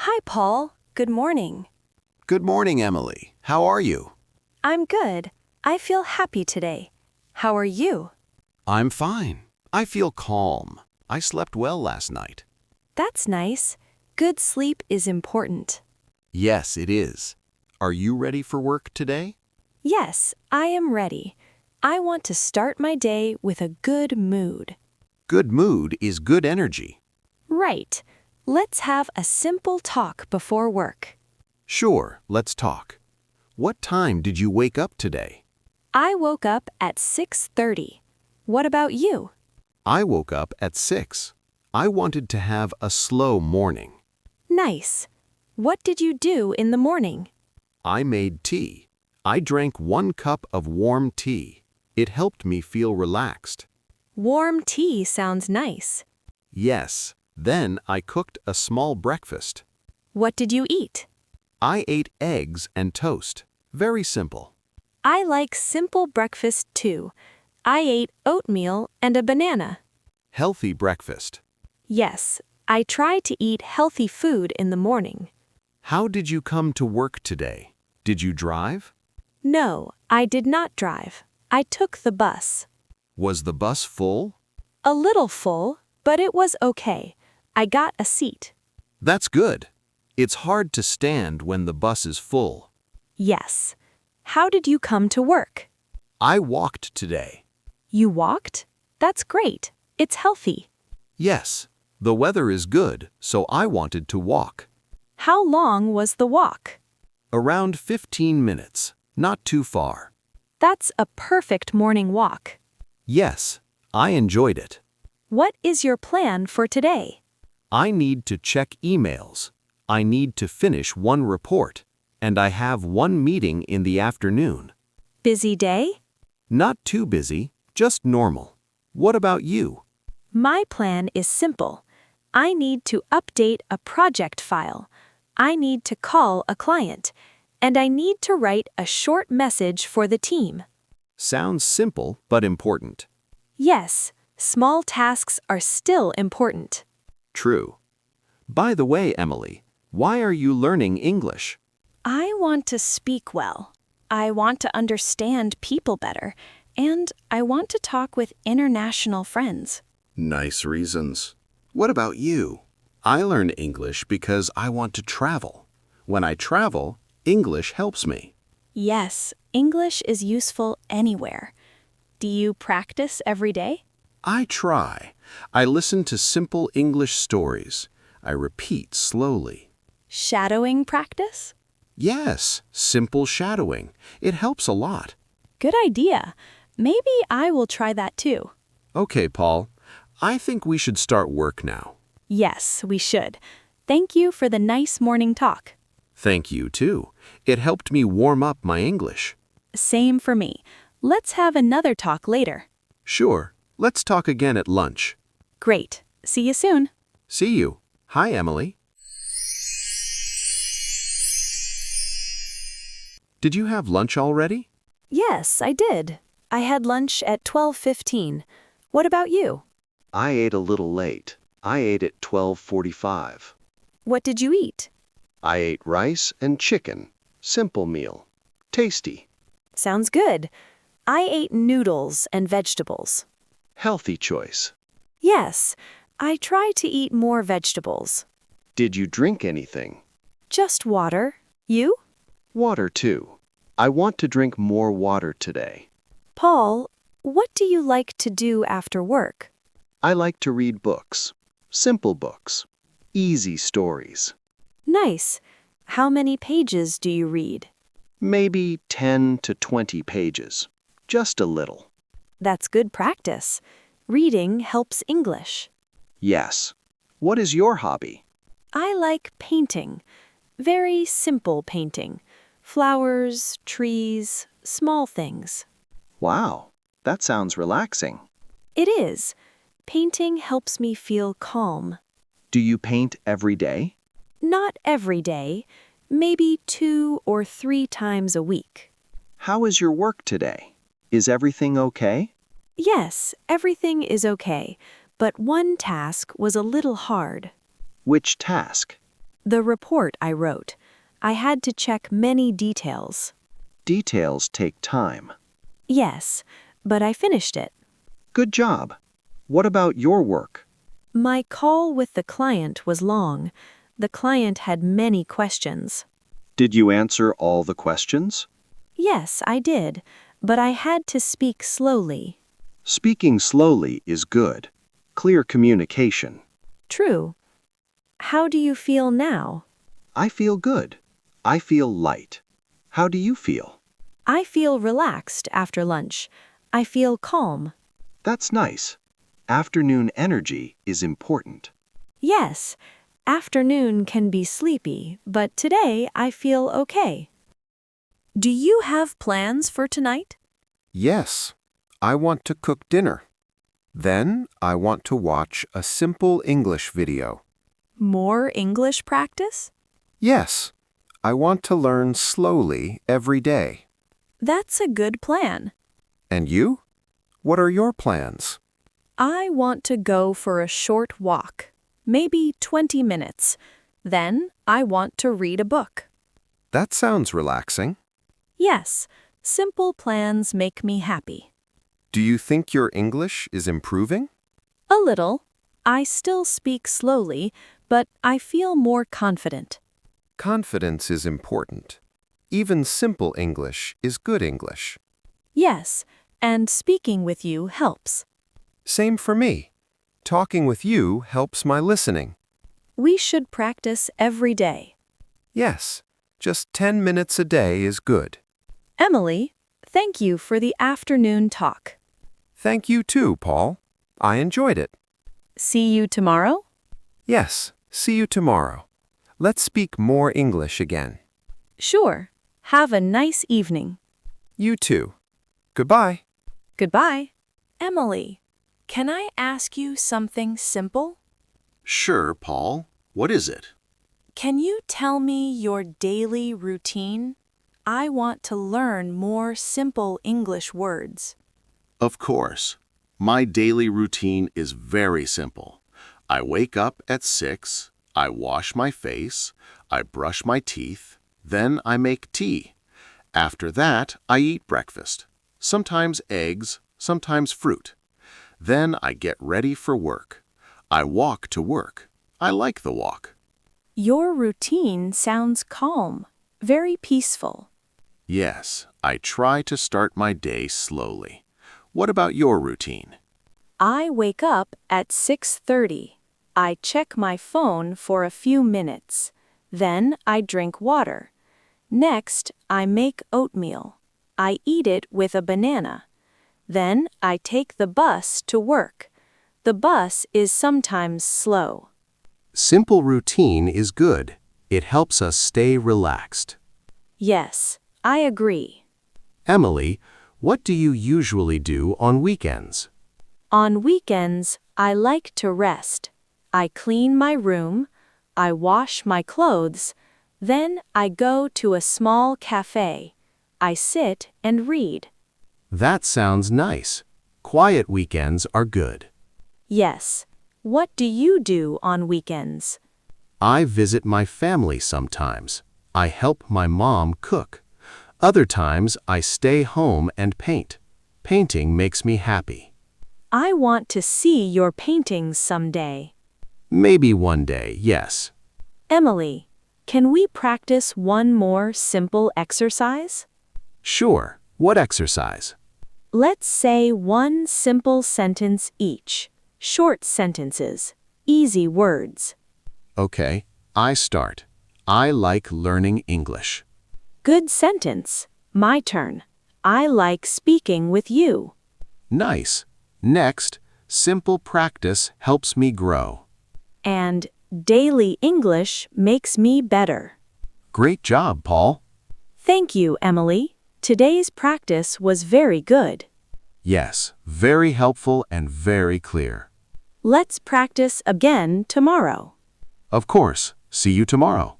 Hi, Paul. Good morning. Good morning, Emily. How are you? I'm good. I feel happy today. How are you? I'm fine. I feel calm. I slept well last night. That's nice. Good sleep is important. Yes, it is. Are you ready for work today? Yes, I am ready. I want to start my day with a good mood. Good mood is good energy. Right. Let's have a simple talk before work. Sure, let's talk. What time did you wake up today? I woke up at 6:30. What about you? I woke up at 6. I wanted to have a slow morning. Nice. What did you do in the morning? I made tea. I drank 1 cup of warm tea. It helped me feel relaxed. Warm tea sounds nice. Yes, then I cooked a small breakfast. What did you eat? I ate eggs and toast. Very simple. I like simple breakfast too. I ate oatmeal and a banana. Healthy breakfast. Yes, I try to eat healthy food in the morning. How did you come to work today? Did you drive? No, I did not drive. I took the bus. Was the bus full? A little full, but it was okay. I got a seat. That's good. It's hard to stand when the bus is full. Yes. How did you come to work? I walked today. You walked? That's great. It's healthy. Yes, the weather is good, so I wanted to walk. How long was the walk? Around 15 minutes, not too far. That's a perfect morning walk. Yes, I enjoyed it. What is your plan for today? I need to check emails. I need to finish one report, and I have one meeting in the afternoon. Busy day? Not too busy, just normal. What about you? My plan is simple. I need to update a project file. I need to call a client. And I need to write a short message for the team. Sounds simple but important. Yes, small tasks are still important. True. By the way, Emily, why are you learning English? I want to speak well. I want to understand people better. And I want to talk with international friends. Nice reasons. What about you? I learn English because I want to travel. When I travel, English helps me. Yes, English is useful anywhere. Do you practice every day? I try. I listen to simple English stories. I repeat slowly. Shadowing practice? Yes, simple shadowing. It helps a lot. Good idea. Maybe I will try that too. Okay, Paul. I think we should start work now. Yes, we should. Thank you for the nice morning talk. Thank you, too. It helped me warm up my English. Same for me. Let's have another talk later. Sure. Let's talk again at lunch. Great. See you soon. See you. Hi, Emily. Did you have lunch already? Yes, I did. I had lunch at 12:15. What about you? I ate a little late. I ate at 12:45. What did you eat? I ate rice and chicken. Simple meal. Tasty. Sounds good. I ate noodles and vegetables. Healthy choice. Yes, I try to eat more vegetables. Did you drink anything? Just water. You? Water too. I want to drink more water today. Paul, what do you like to do after work? I like to read books. Simple books. Easy stories. Nice. How many pages do you read? Maybe 10 to 20 pages. Just a little. That's good practice. Reading helps English. Yes. What is your hobby? I like painting. Very simple painting. Flowers, trees, small things. Wow, that sounds relaxing. It is. Painting helps me feel calm. Do you paint every day? Not every day, maybe 2 or 3 times a week. How is your work today? Is everything okay? Yes, everything is okay, but one task was a little hard. Which task? The report I wrote. I had to check many details. Details take time. Yes, but I finished it. Good job. What about your work? My call with the client was long. The client had many questions. Did you answer all the questions? Yes, I did, but I had to speak slowly. Speaking slowly is good. Clear communication. True. How do you feel now? I feel good. I feel light. How do you feel? I feel relaxed after lunch. I feel calm. That's nice. Afternoon energy is important. Yes, afternoon can be sleepy, but today I feel okay. Do you have plans for tonight? Yes, I want to cook dinner. Then I want to watch a simple English video. More English practice? Yes, I want to learn slowly every day. That's a good plan. And you? What are your plans? I want to go for a short walk, maybe 20 minutes. Then I want to read a book. That sounds relaxing. Yes, simple plans make me happy. Do you think your English is improving? A little. I still speak slowly, but I feel more confident. Confidence is important. Even simple English is good English. Yes, and speaking with you helps. Same for me. Talking with you helps my listening. We should practice every day. Yes, just 10 minutes a day is good. Emily, thank you for the afternoon talk. Thank you too, Paul. I enjoyed it. See you tomorrow? Yes, see you tomorrow. Let's speak more English again. Sure. Have a nice evening. You too. Goodbye. Goodbye. Emily, can I ask you something simple? Sure, Paul. What is it? Can you tell me your daily routine? I want to learn more simple English words. Of course. My daily routine is very simple. I wake up at 6, I wash my face, I brush my teeth, then I make tea. After that, I eat breakfast. Sometimes eggs, sometimes fruit. Then I get ready for work. I walk to work. I like the walk. Your routine sounds calm, very peaceful. Yes, I try to start my day slowly. What about your routine? I wake up at 6:30. I check my phone for a few minutes. Then I drink water. Next, I make oatmeal. I eat it with a banana. Then I take the bus to work. The bus is sometimes slow. Simple routine is good. It helps us stay relaxed. Yes, I agree. Emily, what do you usually do on weekends? On weekends, I like to rest. I clean my room. I wash my clothes. Then I go to a small cafe. I sit and read. That sounds nice. Quiet weekends are good. Yes. What do you do on weekends? I visit my family sometimes. I help my mom cook. Other times, I stay home and paint. Painting makes me happy. I want to see your paintings someday. Maybe one day, yes. Emily, can we practice one more simple exercise? Sure. What exercise? Let's say one simple sentence each. Short sentences. Easy words. Okay, I start. I like learning English. Good sentence. My turn. I like speaking with you. Nice. Next, simple practice helps me grow. And daily English makes me better. Great job, Paul. Thank you, Emily. Today's practice was very good. Yes, very helpful and very clear. Let's practice again tomorrow. Of course. See you tomorrow.